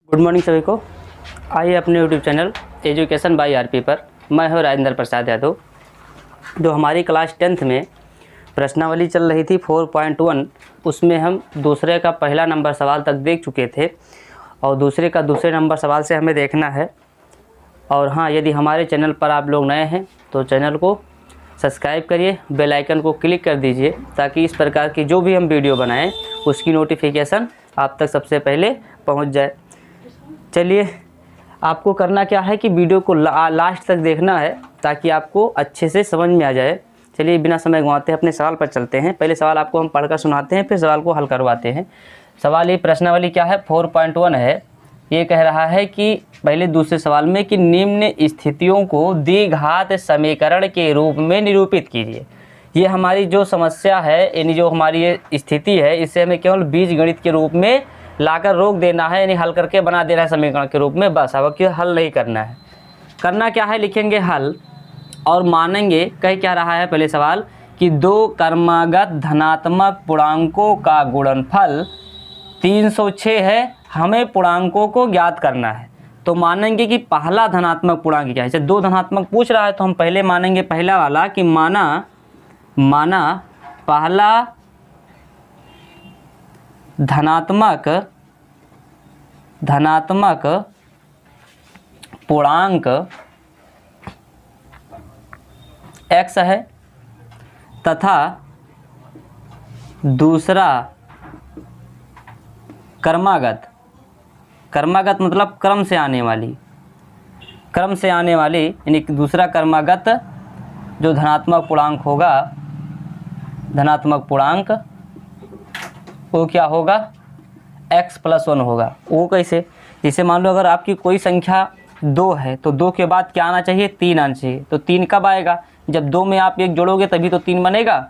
Good morning सभी को। आइए अपने YouTube channel education by RP पर मैं हूं राजेंद्र प्रसाद यादव। जो हमारी क्लास 10th में प्रश्नावली चल रही थी 4.1, उसमें हम दूसरे का पहला नंबर सवाल तक देख चुके थे और दूसरे का दूसरे नंबर सवाल से हमें देखना है। और हाँ, यदि हमारे चैनल पर आप लोग नए हैं तो चैनल को सब्सक्राइब करिए, बेल आइकन को क्लिक कर दीजिए ताकि इस प्रकार की जो भी हम वीडियो बनाएं उसकी नोटिफिकेशन आप तक सबसे पहले पहुंच जाए। चलिए, आपको करना क्या है कि वीडियो को लास्ट तक देखना है ताकि आपको अच्छे से समझ में आ जाए। चलिए, बिना समय गंवाते अपने सवाल पर चलते हैं। पहले सवाल आपको हम पढ़कर सुनाते हैं, फिर सवाल को हल करवाते हैं। सवाल ये प्रश्नावली क्या है, 4.1 है। ये कह रहा है कि पहले दूसरे सवाल में कि निम्न स्थितियों को द्विघात समीकरण के रूप में निरूपित कीजिए। ये हमारी जो समस्या है, यानी जो हमारी ये स्थिति है, इसे हमें केवल बीजगणित के रूप में लाकर रोक देना है, यानी हल करके बना देना है समीकरण के रूप में, बस। अब क्यों हल नहीं करना है। करना क्या है, लिखेंगे हल और मानेंगे। कह क्या रहा है पहले सवाल कि दो क्रमागत धनात्मक पूर्णांकों का गुणनफल 306 है, हमें पूर्णांकों को ज्ञात करना है। तो मानेंगे कि पहला धनात्मक पूर्णांक क्या है। जैसे दो धनात्मक पूछ रहा है तो हम पहले मानेंगे पहला वाला कि माना पहला धनात्मक पूर्णांक x है तथा दूसरा क्रमागत मतलब क्रम से आने वाली यानी दूसरा क्रमागत जो धनात्मक पूर्णांक होगा, धनात्मक पूर्णांक वो क्या होगा, x+1 होगा। वो कैसे, जैसे मान लो अगर आपकी कोई संख्या 2 है तो 2 के बाद क्या आना चाहिए, 3 आना चाहिए। तो 3 कब आएगा, जब 2 में आप 1 जोड़ोगे तभी तो 3 बनेगा।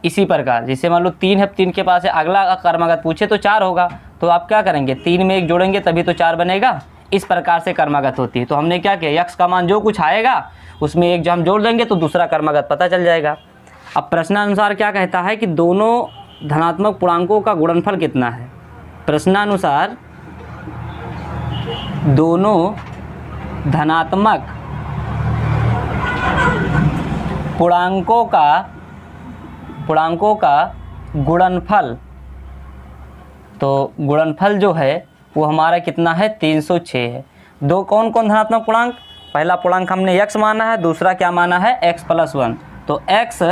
इसी प्रकार जैसे मान लो 3 है, 3 के पास है, अगला क्रमागत पूछे तो 4 होगा, तो आप क्या करेंगे, 3 में 1 जोड़ेंगे तभी तो 4 बनेगा। इस प्रकार से क्रमागत होती है। तो हमने क्या किया, x का मान जो कुछ आएगा उसमें 1 जो हम जोड़ देंगे तो दूसरा क्रमागत पता चल जाएगा। अब प्रश्नानुसार क्या कहता है कि दोनों धनात्मक पूर्णांकों का गुणनफल कितना है। प्रश्नानुसार दोनों धनात्मक पूर्णांकों का गुणनफल, तो गुणनफल जो है वो हमारा कितना है, 306 है। दो कौन कौन धनात्मक पूर्णांक, पहला पूर्णांक हमने x माना है, दूसरा क्या माना है, x+1। तो x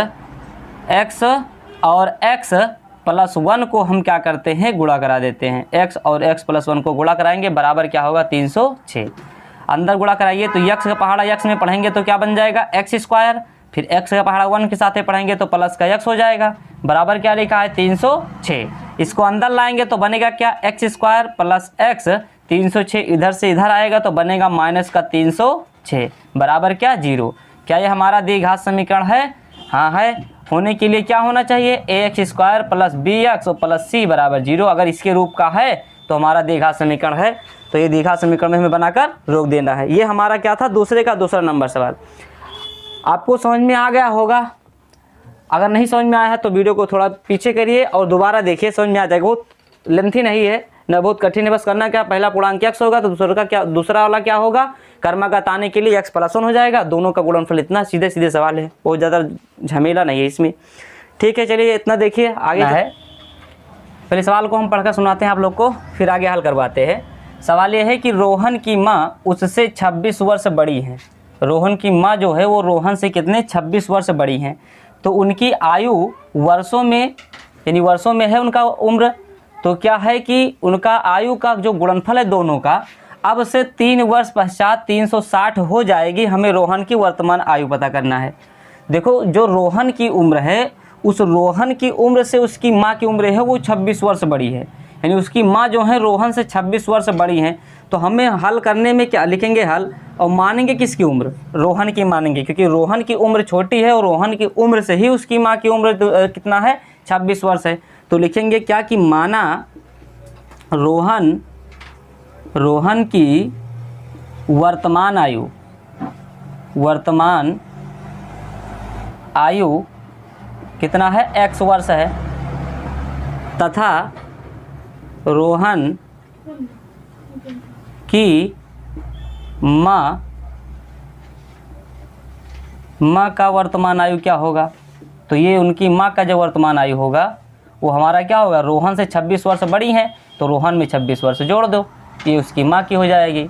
और x+1 को हम क्या करते हैं, गुणा करा देते हैं। x और x+1 को गुणा कराएंगे बराबर क्या होगा, 306। अंदर गुणा कराइए तो x का पहाड़ा x में पढ़ेंगे तो क्या बन जाएगा, x²। फिर x का पहाड़ा 1 के साथ पढ़ेंगे तो प्लस का x हो जाएगा, बराबर क्या लिखा है, 306। इसको अंदर लाएंगे तो बनेगा क्या, x² + x। 306 इधर से इधर आएगा तो बनेगा माइनस का 306 बराबर क्या, 0। क्या ये हमारा द्विघात समीकरण है, हाँ है। होने के लिए क्या होना चाहिए, ax² + bx + c बराबर 0। अगर इसके रूप का है तो हमारा द्विघात समीकरण है। तो ये द्विघात समीकरण में हमें बनाकर रोक देना है। ये हमारा क्या था, दूसरे का दूसरा नंबर सवाल। आपको समझ में आ गया होगा। अगर नहीं समझ में आया है तो वीडियो को थोड़ा पीछे करिए और दोबारा देखिए, समझ में आ जाएगा। बहुत लेंथी नहीं है, न बहुत कठिन है। बस करना क्या, पहला पूर्णांक x होगा तो दूसरा वाला क्या होगा, क्रमागत आने के लिए x+1 हो जाएगा। दोनों का गुणनफल, इतना सीधे सीधे सवाल है, बहुत ज़्यादा झमेला नहीं है इसमें। ठीक है, चलिए इतना देखिए। आगे है, पहले सवाल को हम पढ़कर सुनाते हैं आप लोग को, फिर आगे हल करवाते हैं। सवाल यह है कि रोहन की माँ उससे 26 वर्ष बड़ी हैं। रोहन की माँ जो है वो रोहन से कितने, 26 वर्ष बड़ी हैं। तो उनकी आयु वर्षों में, यानी वर्षों में है उनका उम्र। तो क्या है कि उनका आयु का जो गुणनफल है दोनों का, अब से 3 वर्ष पश्चात 360 हो जाएगी। हमें रोहन की वर्तमान आयु पता करना है। देखो, जो रोहन की उम्र है, उस रोहन की उम्र से उसकी माँ की उम्र है वो 26 वर्ष बड़ी है, यानी उसकी माँ जो है रोहन से 26 वर्ष बड़ी हैं। तो हमें हल करने में क्या लिखेंगे, हल, और मानेंगे किसकी उम्र, रोहन की मानेंगे, क्योंकि रोहन की उम्र छोटी है और रोहन की उम्र से ही उसकी माँ की उम्र कितना है, 26 वर्ष है। तो लिखेंगे क्या कि माना रोहन की वर्तमान आयु कितना है, x वर्ष है, तथा रोहन कि माँ का वर्तमान आयु क्या होगा। तो ये उनकी माँ का जो वर्तमान आयु होगा वो हमारा क्या होगा, रोहन से 26 वर्ष बड़ी है तो रोहन में 26 वर्ष जोड़ दो, ये उसकी माँ की हो जाएगी।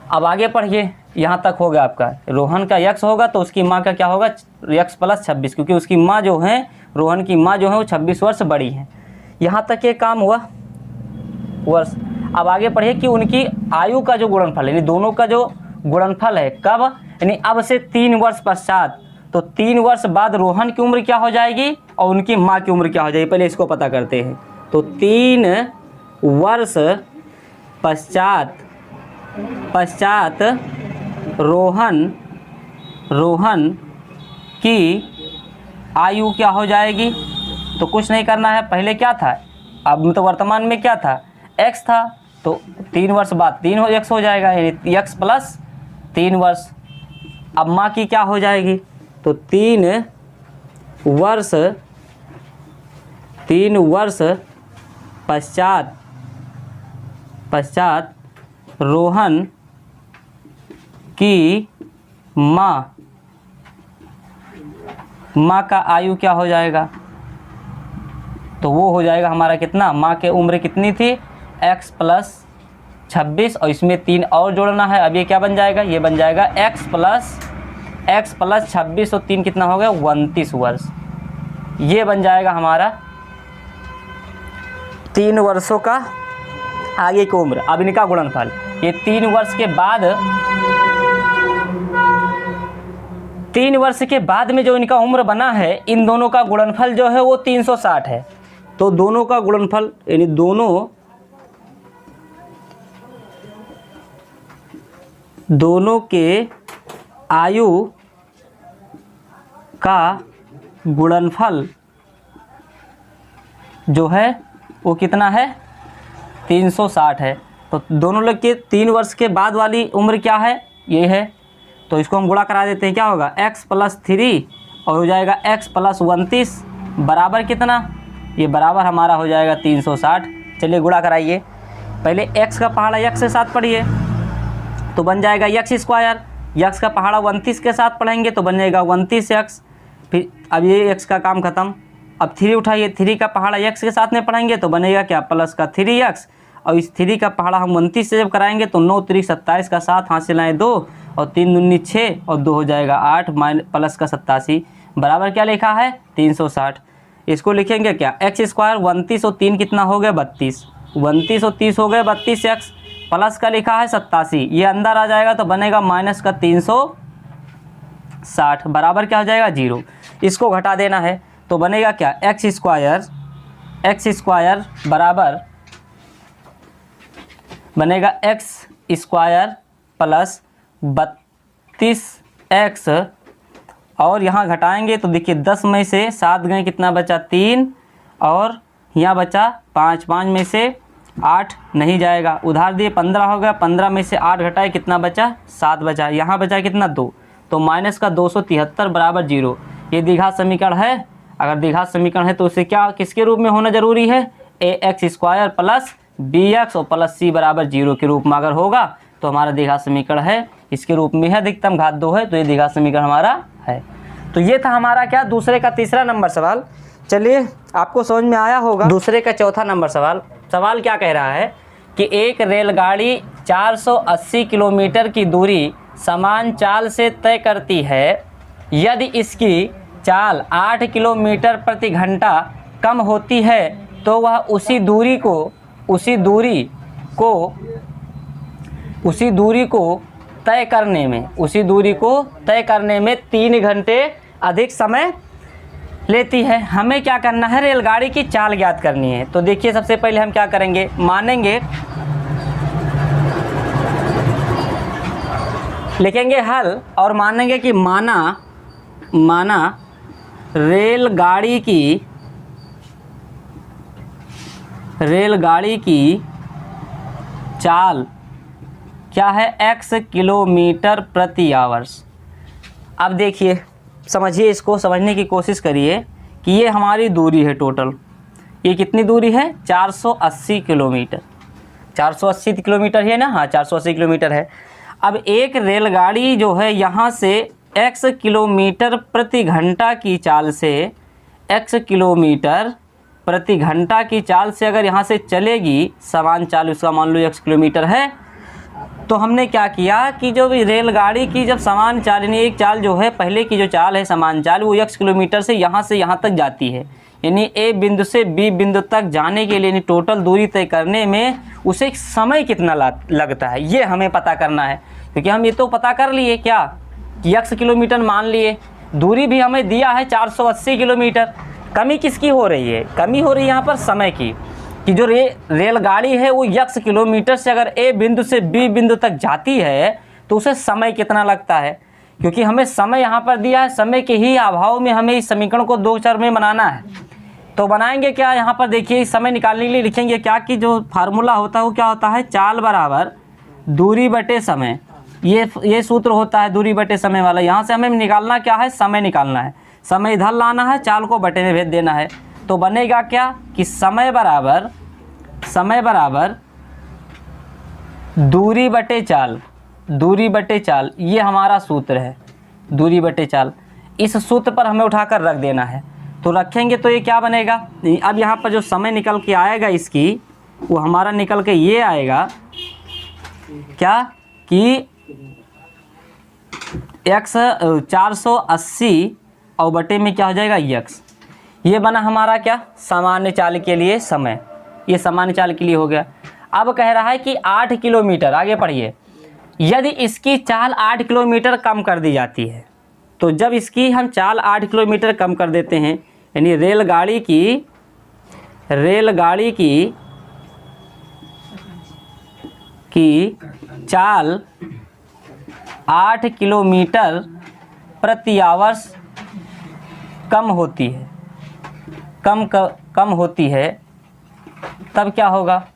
अब आगे पढ़िए, यहाँ तक हो गया आपका। रोहन का यक्स होगा तो उसकी माँ का क्या होगा, यक्स प्लस 26, क्योंकि उसकी माँ जो है, रोहन की माँ जो है वो 26 वर्ष बड़ी है। यहाँ तक ये काम हुआ वर्ष। अब आगे पढ़िए कि उनकी आयु का जो गुणनफल यानी दोनों का जो गुणनफल है कब, यानी अब से 3 वर्ष पश्चात, तो 3 वर्ष बाद रोहन की उम्र क्या हो जाएगी और उनकी माँ की उम्र क्या हो जाएगी, पहले इसको पता करते हैं। तो 3 वर्ष पश्चात रोहन की आयु क्या हो जाएगी। तो कुछ नहीं करना है, पहले क्या था, अब तो वर्तमान में क्या था, x था, तो 3 वर्ष बाद 3x हो जाएगा, यानी x प्लस 3 वर्ष। अब माँ की क्या हो जाएगी, तो 3 वर्ष पश्चात रोहन की माँ का आयु क्या हो जाएगा, तो वो हो जाएगा हमारा कितना, माँ की उम्र कितनी थी, x प्लस 26 और इसमें 3 और जोड़ना है। अब ये क्या बन जाएगा, ये बन जाएगा x प्लस 26 और 3 कितना हो गया, 29 वर्ष। ये बन जाएगा हमारा 3 वर्षों का आगे की उम्र। अब इनका गुणनफल, ये 3 वर्ष के बाद में जो इनका उम्र बना है, इन दोनों का गुणनफल जो है वो 360 है। तो दोनों का गुणनफल यानी दोनों के आयु का गुणनफल जो है वो कितना है, 360 है। तो दोनों लोग के 3 वर्ष के बाद वाली उम्र क्या है, ये है। तो इसको हम गुणा करा देते हैं, क्या होगा, x प्लस 3 और हो जाएगा x प्लस 29 बराबर कितना, ये बराबर हमारा हो जाएगा 360। चलिए गुणा कराइए, पहले x का पहाड़ा x के साथ पढ़िए तो बन जाएगा x स्क्वायर, x का पहाड़ा 29 के साथ पढ़ेंगे तो बन जाएगा 29x। फिर अब ये x का काम खत्म। अब 3 उठाइए, 3 का पहाड़ा x के साथ में पढ़ेंगे तो बनेगा क्या, प्लस का 3x, और इस 3 का पहाड़ा हम 29 से जब कराएंगे तो 9 3 27 का 7 हाथ से लाएँ 2 और 3 दूनी 6 और 2 हो जाएगा 8 प्लस का 87 बराबर क्या लिखा है, 360। इसको लिखेंगे क्या, x स्क्वायर 29 और 3 कितना हो गया, 32, 29 और 30 हो गए 32x, प्लस का लिखा है 87, ये अंदर आ जाएगा तो बनेगा माइनस का 360 बराबर क्या हो जाएगा, 0। इसको घटा देना है तो बनेगा क्या, x स्क्वायर बराबर बनेगा x स्क्वायर प्लस 32x, और यहाँ घटाएंगे तो देखिए 10 में से 7 गए कितना बचा, 3, और यहाँ बचा 5, 5 में से 8 नहीं जाएगा, उधार दिए 15 हो गया, 15 में से 8 घटाए कितना बचा, 7 बचा, यहाँ बचा कितना 2, तो माइनस का 273 बराबर 0। ये द्विघात समीकरण है। अगर द्विघात समीकरण है तो उसे क्या किसके रूप में होना जरूरी है, ax स्क्वायर प्लस bx और प्लस c बराबर 0 के रूप में अगर होगा तो हमारा द्विघात समीकरण है, इसके रूप में है, अधिकतम घात 2 है तो ये द्विघात समीकरण हमारा है। तो ये था हमारा क्या, दूसरे का तीसरा नंबर सवाल। चलिए आपको समझ में आया होगा दूसरे का चौथा नंबर सवाल। सवाल क्या कह रहा है कि एक रेलगाड़ी 480 किलोमीटर की दूरी समान चाल से तय करती है, यदि इसकी चाल 8 किलोमीटर प्रति घंटा कम होती है तो वह उसी दूरी को तय करने में 3 घंटे अधिक समय लेती है। हमें क्या करना है, रेलगाड़ी की चाल ज्ञात करनी है। तो देखिए सबसे पहले हम क्या करेंगे, लिखेंगे हल और मानेंगे कि माना रेलगाड़ी की चाल क्या है, x किलोमीटर प्रति आवर्स। अब देखिए समझिए, इसको समझने की कोशिश करिए कि ये हमारी दूरी है टोटल, ये कितनी दूरी है, 480 किलोमीटर। 480 किलोमीटर है ना, हाँ 480 किलोमीटर है। अब एक रेलगाड़ी जो है यहाँ से x किलोमीटर प्रति घंटा की चाल से, x किलोमीटर प्रति घंटा की चाल से अगर यहाँ से चलेगी, समान चाल उसका मान लो x किलोमीटर है, तो हमने क्या किया कि जो भी रेलगाड़ी की जब समान चाल, यानी एक चाल जो है, पहले की जो चाल है समान चाल, वो x किलोमीटर से यहाँ तक जाती है, यानी A बिंदु से B बिंदु तक जाने के लिए, यानी टोटल दूरी तय करने में उसे समय कितना लगता है, ये हमें पता करना है। क्योंकि हम ये तो पता कर लिए क्या कि x किलोमीटर मान लिए, दूरी भी हमें दिया है 480 किलोमीटर। कमी किसकी हो रही है? कमी हो रही है यहाँ पर समय की, कि जो रेलगाड़ी है वो x किलोमीटर से अगर A बिंदु से B बिंदु तक जाती है तो उसे समय कितना लगता है। क्योंकि हमें समय यहाँ पर दिया है, समय के ही अभाव में हमें इस समीकरण को दो चर में बनाना है। तो बनाएंगे क्या, यहाँ पर देखिए इस समय निकालने के लिए लिखेंगे क्या कि जो फार्मूला होता है वो क्या होता है, चाल बराबर दूरी बटे समय। ये सूत्र होता है दूरी बटे समय वाला। यहाँ से हमें निकालना क्या है, समय निकालना है। समय इधर लाना है, चाल को बटे में भेज देना है। तो बनेगा क्या कि समय बराबर दूरी बटे चाल, दूरी बटे चाल, ये हमारा सूत्र है, दूरी बटे चाल। इस सूत्र पर हमें उठाकर रख देना है। तो रखेंगे तो ये क्या बनेगा, अब यहाँ पर जो समय निकल के आएगा इसकी, वो हमारा निकल के ये आएगा क्या कि x 480 और बटे में क्या हो जाएगा x। ये बना हमारा क्या, सामान्य चाल के लिए समय, ये सामान्य चाल के लिए हो गया। अब कह रहा है कि 8 किलोमीटर, आगे पढ़िए, यदि इसकी चाल 8 किलोमीटर कम कर दी जाती है, तो जब इसकी हम चाल 8 किलोमीटर कम कर देते हैं, यानी रेलगाड़ी की चाल 8 किलोमीटर प्रति आवर्स कम होती है, कम होती है, तब क्या होगा,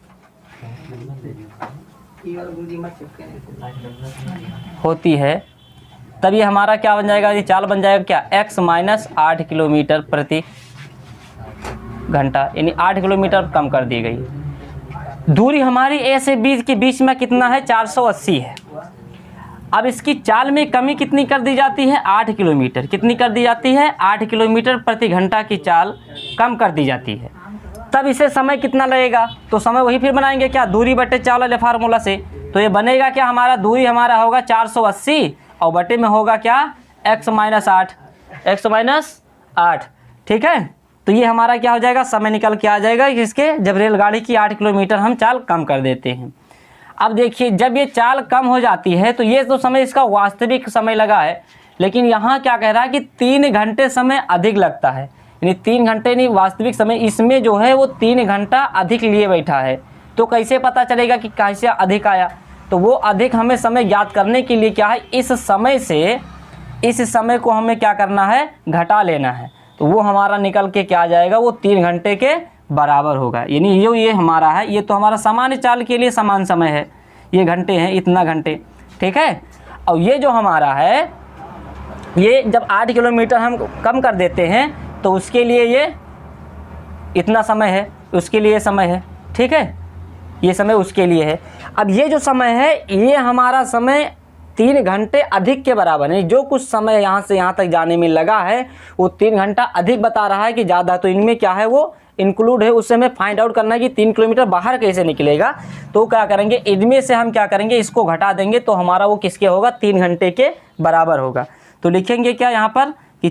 होती है, तब ये हमारा क्या बन जाएगा, ये चाल बन जाएगा क्या, x माइनस 8 किलोमीटर प्रति घंटा, यानी 8 किलोमीटर कम कर दी गई। दूरी हमारी A से B के बीच में कितना है, 480 है। अब इसकी चाल में कमी कितनी कर दी जाती है, 8 किलोमीटर। कितनी कर दी जाती है, 8 किलोमीटर प्रति घंटा की चाल कम कर दी जाती है। तब इसे समय कितना लगेगा, तो समय वही फिर बनाएंगे क्या, दूरी बटे चाल वाले फार्मूला से। तो ये बनेगा क्या, हमारा दूरी हमारा होगा 480 और बटे में होगा क्या, x माइनस 8, ठीक है। तो ये हमारा क्या हो जाएगा, समय निकल के आ जाएगा इसके, जब रेलगाड़ी की 8 किलोमीटर हम चाल कम कर देते हैं। अब देखिए जब ये चाल कम हो जाती है तो ये तो समय इसका वास्तविक समय लगा है, लेकिन यहाँ क्या कह रहा है कि 3 घंटे समय अधिक लगता है, यानी 3 घंटे नहीं, वास्तविक समय इसमें जो है वो 3 घंटा अधिक लिए बैठा है। तो कैसे पता चलेगा कि कैसे अधिक आया, तो वो अधिक हमें समय ज्ञात करने के लिए क्या है, इस समय को हमें क्या करना है, घटा लेना है। तो वो हमारा निकल के क्या आ जाएगा, वो 3 घंटे के बराबर होगा। यानी जो ये हमारा है, ये तो हमारा सामान्य चाल के लिए समान समय है, ये घंटे हैं, इतना घंटे, ठीक है। और ये जो हमारा है, ये जब 8 किलोमीटर हम कम कर देते हैं तो उसके लिए ये इतना समय है, उसके लिए समय है, ठीक है, ये समय उसके लिए है। अब ये जो समय है, ये हमारा समय 3 घंटे अधिक के बराबर है। जो कुछ समय यहाँ से यहाँ तक जाने में लगा है वो 3 घंटा अधिक बता रहा है कि ज़्यादा। तो इनमें क्या है, वो इंक्लूड है, उससे हमें फाइंड आउट करना है कि 3 किलोमीटर बाहर कैसे निकलेगा। तो क्या करेंगे, इनमें से हम क्या करेंगे, इसको घटा देंगे, तो हमारा वो किसके होगा, 3 घंटे के बराबर होगा। तो लिखेंगे क्या यहाँ पर कि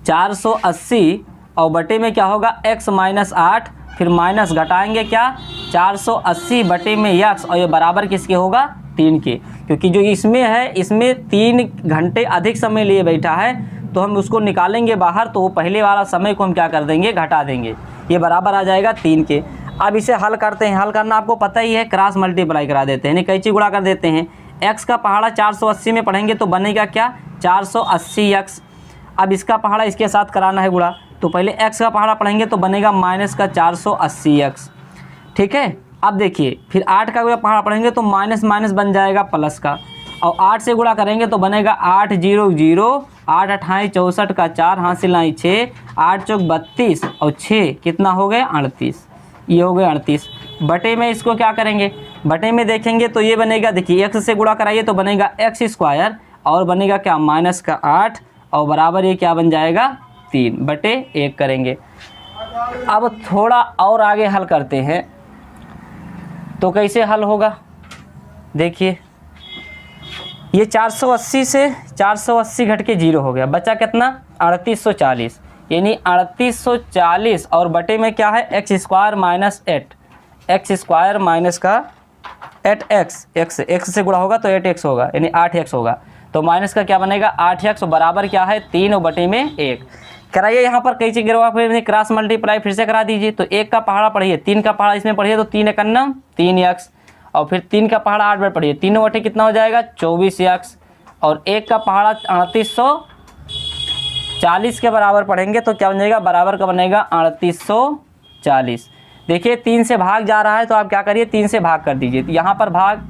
480 और बटे में क्या होगा, x माइनस 8, फिर माइनस घटाएंगे क्या, 480 बटे में x, और ये बराबर किसके होगा, 3 के। क्योंकि जो इसमें है, इसमें 3 घंटे अधिक समय लिए बैठा है, तो हम उसको निकालेंगे बाहर, तो वो पहले वाला समय को हम क्या कर देंगे, घटा देंगे, ये बराबर आ जाएगा 3 के। अब इसे हल करते हैं, हल करना आपको पता ही है, क्रॉस मल्टीप्लाई करा देते हैं, कैंची गुणा कर देते हैं। x का पहाड़ा 480 में पढ़ेंगे तो बनेगा क्या, 480x। अब इसका पहाड़ा इसके साथ कराना है गुणा, तो पहले x का पहाड़ा पढ़ेंगे तो बनेगा माइनस का 480x, ठीक है। अब देखिए फिर 8 का पहाड़ा पढ़ेंगे तो माइनस माइनस बन जाएगा प्लस का, और 8 से गुणा करेंगे तो बनेगा 8 0 0, 8 28 64 का 4 हासिल नहीं 6, 8 चौक 32 और 6 कितना हो गया 38। ये हो गया 38 बटे में इसको क्या करेंगे, बटे में देखेंगे तो ये बनेगा, देखिए x से गुणा कराइए तो बनेगा एक्स स्क्वायर और बनेगा क्या माइनस का 8 और बराबर ये क्या बन जाएगा 3 बटे 1 करेंगे। अब थोड़ा और आगे हल करते हैं तो कैसे हल होगा, देखिए ये 480 से 480 घट के 0 हो गया, बचा कितना 3840, यानी 3840 और बटे में क्या है x square minus 8, x square minus का 8x, एक्स से गुणा होगा तो 8x होगा यानी 8x होगा, तो माइनस का क्या बनेगा 8x बराबर क्या है 3 और बटे में 1 कराइए। यहाँ पर कैसे गिरवा फिर क्रॉस मल्टीप्लाई फिर से करा दीजिए, तो 1 का पहाड़ा पढ़िए 3 का पहाड़ा इसमें पढ़िए तो 3 एकन्नम 3x और फिर 3 का पहाड़ा 8 बार पढ़िए, 3 बटे कितना हो जाएगा 24x और 1 का पहाड़ा 3840 के बराबर पढ़ेंगे तो क्या बन जाएगा बराबर का बनेगा 3840। देखिए 3 से भाग जा रहा है तो आप क्या करिए 3 से भाग कर दीजिए, तो यहाँ पर भाग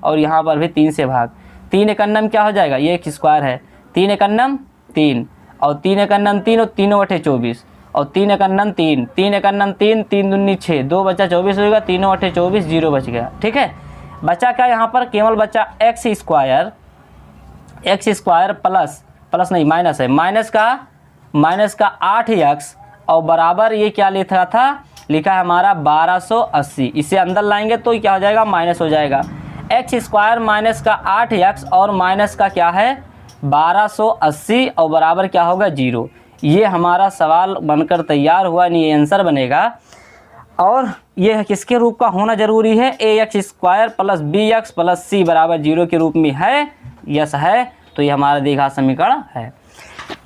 और यहाँ पर भी 3 से भाग, 3 एकन्नम क्या हो जाएगा ये x स्क्वायर है 3 एकन्नम 3 और 3 एकन्नम 3 और 3 बटे 24 और 3 एकन्नम 3 3 एकन्नम 3 3 दूनी 6 2 बचा 24 होगा 3 बटे 24 0 बच गया। ठीक है, बचा क्या यहाँ पर केवल बचा एक्स स्क्वायर प्लस नहीं माइनस है, माइनस का 8x और बराबर ये क्या लिखा था, लिखा है हमारा 1280, इसे अंदर लाएंगे तो क्या हो जाएगा माइनस हो जाएगा एक्स स्क्वायर माइनस का 8x और माइनस का क्या है 1280 और बराबर क्या होगा 0। ये हमारा सवाल बनकर तैयार हुआ, नहीं ये आंसर बनेगा और ये किसके रूप का होना जरूरी है ax square plus bx plus c बराबर 0 के रूप में है, यस है, तो ये हमारा द्विघात समीकरण है।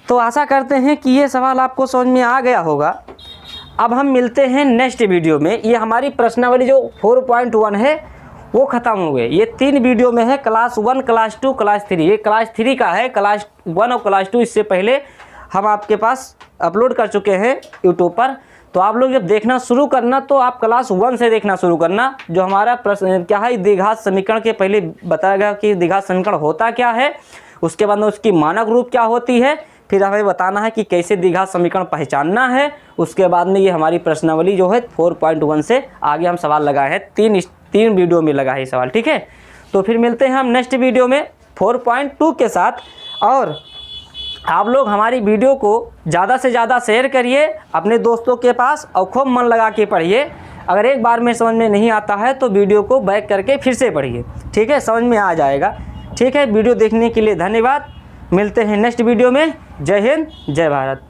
तो आशा करते हैं कि ये सवाल आपको समझ में आ गया होगा। अब हम मिलते हैं नेक्स्ट वीडियो में। ये हमारी प्रश्नावली जो 4.1 है वो ख़त्म हो गए, ये 3 वीडियो में है, क्लास 1 क्लास 2 क्लास 3, ये क्लास 3 का है, क्लास 1 और क्लास 2 इससे पहले हम आपके पास अपलोड कर चुके हैं यूट्यूब पर। तो आप लोग जब देखना शुरू करना तो आप क्लास 1 से देखना शुरू करना, जो हमारा प्रश्न क्या है द्विघात समीकरण के पहले बताया गया कि द्विघात समीकरण होता क्या है, उसके बाद में उसकी मानक रूप क्या होती है, फिर हमें बताना है कि कैसे द्विघात समीकरण पहचानना है, उसके बाद में ये हमारी प्रश्नावली जो है 4.1 से आगे हम सवाल लगाए हैं, 3 वीडियो में लगा है ये सवाल। ठीक है, तो फिर मिलते हैं हम नेक्स्ट वीडियो में 4.2 के साथ। और आप लोग हमारी वीडियो को ज़्यादा से ज़्यादा शेयर करिए अपने दोस्तों के पास और खूब मन लगा के पढ़िए। अगर एक बार में समझ में नहीं आता है तो वीडियो को बैक करके फिर से पढ़िए, ठीक है, समझ में आ जाएगा। ठीक है, वीडियो देखने के लिए धन्यवाद, मिलते हैं नेक्स्ट वीडियो में। जय हिंद जय भारत।